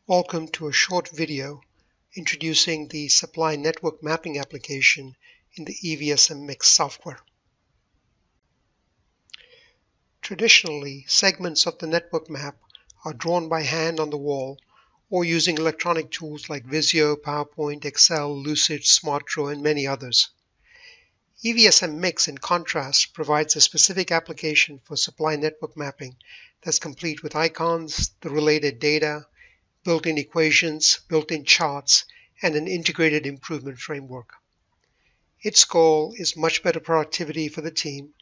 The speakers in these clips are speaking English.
Welcome to a short video introducing the supply network mapping application in the EVSM Mix software. Traditionally, segments of the network map are drawn by hand on the wall or using electronic tools like Visio, PowerPoint, Excel, Lucid, SmartDraw, and many others. EVSM Mix, in contrast, provides a specific application for supply network mapping that's complete with icons, the related data, built-in equations, built-in charts, and an integrated improvement framework. Its goal is much better productivity for the team,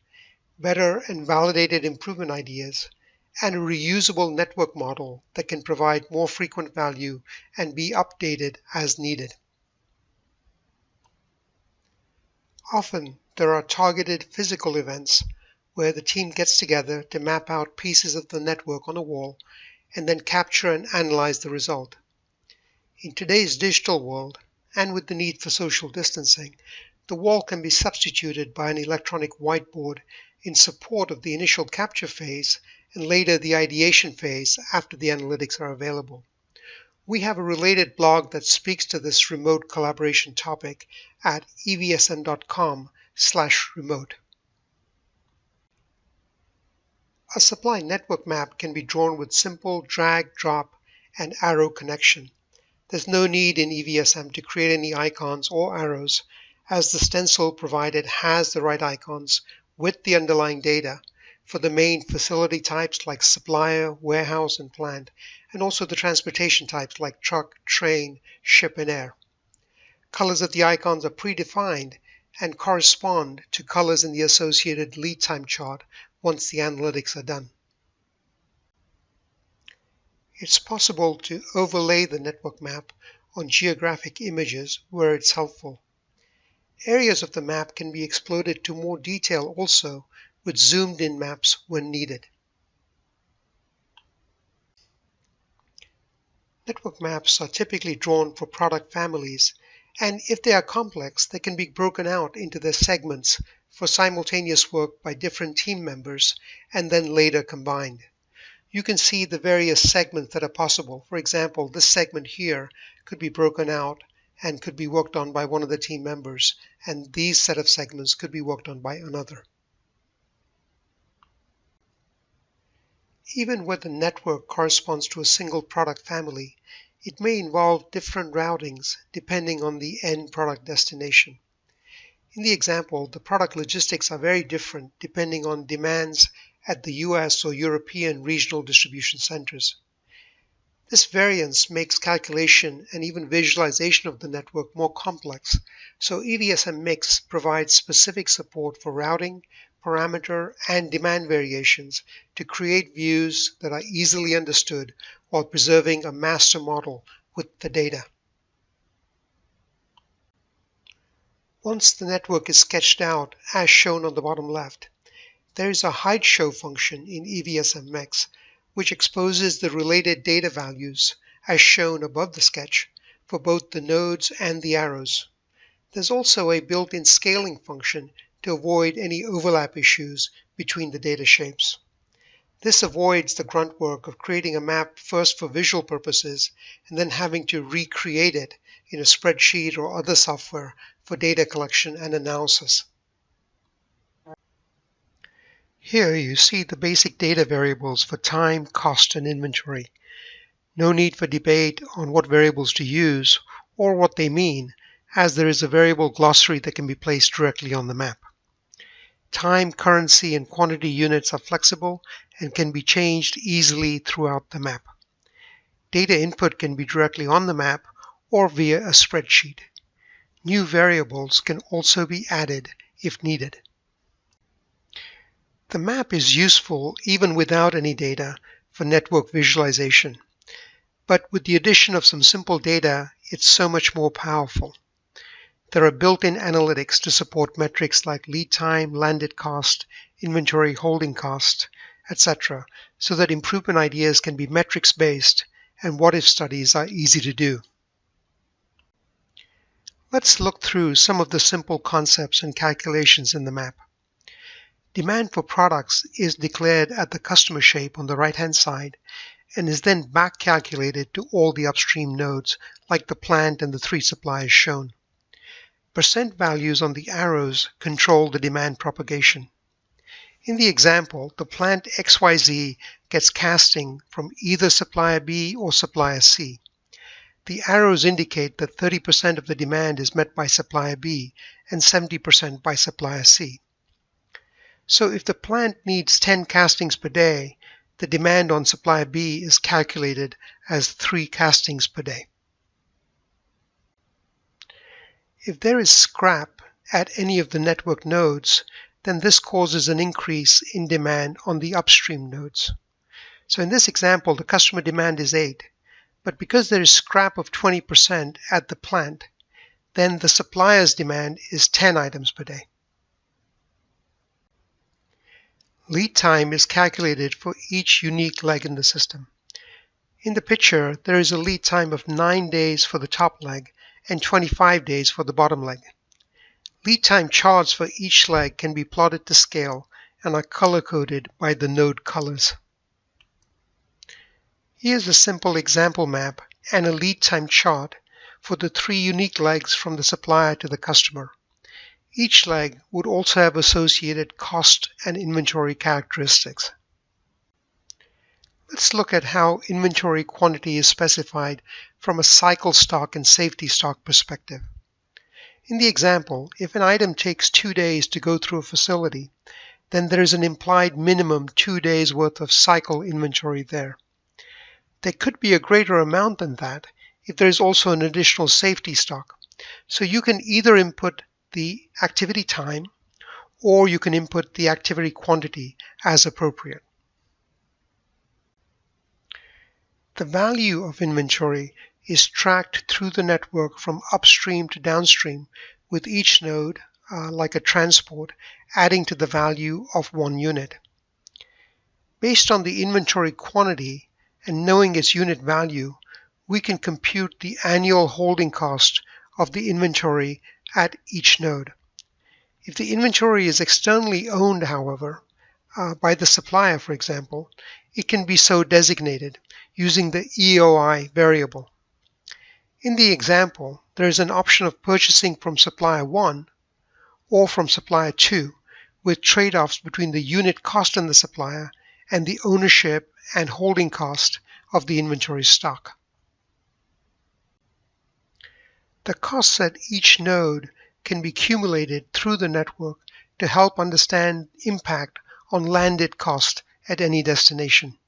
better and validated improvement ideas, and a reusable network model that can provide more frequent value and be updated as needed. Often, there are targeted physical events where the team gets together to map out pieces of the network on a wall and then capture and analyze the result. In today's digital world, and with the need for social distancing, the wall can be substituted by an electronic whiteboard in support of the initial capture phase and later the ideation phase after the analytics are available. We have a related blog that speaks to this remote collaboration topic at evsm.com/remote. A supply network map can be drawn with simple drag, drop, and arrow connection. There's no need in EVSM to create any icons or arrows, as the stencil provided has the right icons with the underlying data for the main facility types like supplier, warehouse, and plant, and also the transportation types like truck, train, ship, and air. Colors of the icons are predefined and correspond to colors in the associated lead time chart once the analytics are done. It's possible to overlay the network map on geographic images where it's helpful. Areas of the map can be exploited to more detail also with zoomed-in maps when needed. Network maps are typically drawn for product families, and if they are complex, they can be broken out into their segments for simultaneous work by different team members and then later combined. You can see the various segments that are possible. For example, this segment here could be broken out and could be worked on by one of the team members, and these set of segments could be worked on by another. Even where the network corresponds to a single product family, it may involve different routings depending on the end product destination. In the example, the product logistics are very different depending on demands at the US or European regional distribution centers. This variance makes calculation and even visualization of the network more complex, so EVSM Mix provides specific support for routing, parameter, and demand variations to create views that are easily understood while preserving a master model with the data. Once the network is sketched out, as shown on the bottom left, there is a hide show function in EVSM Mix, which exposes the related data values, as shown above the sketch, for both the nodes and the arrows. There's also a built-in scaling function to avoid any overlap issues between the data shapes. This avoids the grunt work of creating a map first for visual purposes and then having to recreate it in a spreadsheet or other software for data collection and analysis. Here you see the basic data variables for time, cost, and inventory. No need for debate on what variables to use or what they mean, as there is a variable glossary that can be placed directly on the map. Time, currency, and quantity units are flexible and can be changed easily throughout the map. Data input can be directly on the map or via a spreadsheet. New variables can also be added if needed. The map is useful even without any data for network visualization, but with the addition of some simple data, it's so much more powerful. There are built-in analytics to support metrics like lead time, landed cost, inventory holding cost, etc., so that improvement ideas can be metrics-based and what-if studies are easy to do. Let's look through some of the simple concepts and calculations in the map. Demand for products is declared at the customer shape on the right-hand side, and is then back calculated to all the upstream nodes, like the plant and the 3 suppliers shown. Percent values on the arrows control the demand propagation. In the example, the plant XYZ gets casting from either supplier B or supplier C. The arrows indicate that 30% of the demand is met by supplier B and 70% by supplier C. So if the plant needs 10 castings per day, the demand on supplier B is calculated as 3 castings per day. If there is scrap at any of the network nodes, then this causes an increase in demand on the upstream nodes. So in this example, the customer demand is 8, but because there is scrap of 20% at the plant, then the supplier's demand is 10 items per day. Lead time is calculated for each unique leg in the system. In the picture, there is a lead time of 9 days for the top leg and 25 days for the bottom leg. Lead time charts for each leg can be plotted to scale and are color-coded by the node colors. Here's a simple example map and a lead time chart for the 3 unique legs from the supplier to the customer. Each leg would also have associated cost and inventory characteristics. Let's look at how inventory quantity is specified from a cycle stock and safety stock perspective. In the example, if an item takes 2 days to go through a facility, then there is an implied minimum 2 days worth of cycle inventory there. There could be a greater amount than that if there is also an additional safety stock. So you can either input the activity time or you can input the activity quantity as appropriate. The value of inventory is tracked through the network from upstream to downstream, with each node, like a transport, adding to the value of 1 unit. Based on the inventory quantity and knowing its unit value, we can compute the annual holding cost of the inventory at each node. If the inventory is externally owned, however, by the supplier, for example, it can be so designated using the EOI variable. In the example, there is an option of purchasing from supplier 1 or from supplier 2 with trade-offs between the unit cost in the supplier and the ownership and holding cost of the inventory stock. The costs at each node can be accumulated through the network to help understand impact on landed cost at any destination.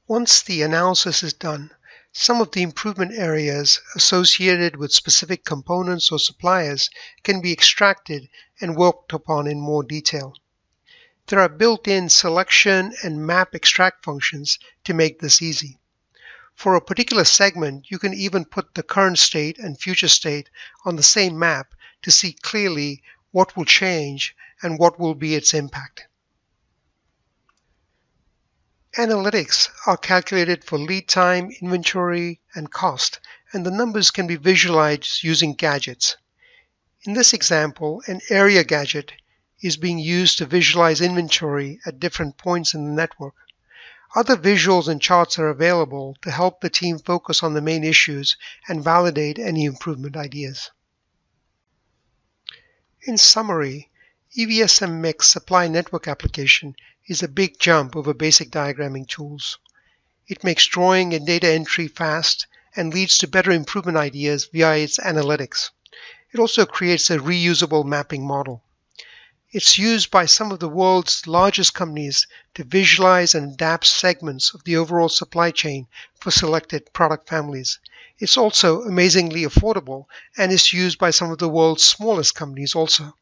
Once the analysis is done, some of the improvement areas associated with specific components or suppliers can be extracted and worked upon in more detail. There are built-in selection and map extract functions to make this easy. For a particular segment, you can even put the current state and future state on the same map to see clearly what will change and what will be its impact. Analytics are calculated for lead time, inventory, and cost, and the numbers can be visualized using gadgets. In this example, an area gadget is being used to visualize inventory at different points in the network. Other visuals and charts are available to help the team focus on the main issues and validate any improvement ideas. In summary, EVSM Mix Supply Network application is a big jump over basic diagramming tools. It makes drawing and data entry fast and leads to better improvement ideas via its analytics. It also creates a reusable mapping model. It's used by some of the world's largest companies to visualize and adapt segments of the overall supply chain for selected product families. It's also amazingly affordable and is used by some of the world's smallest companies also.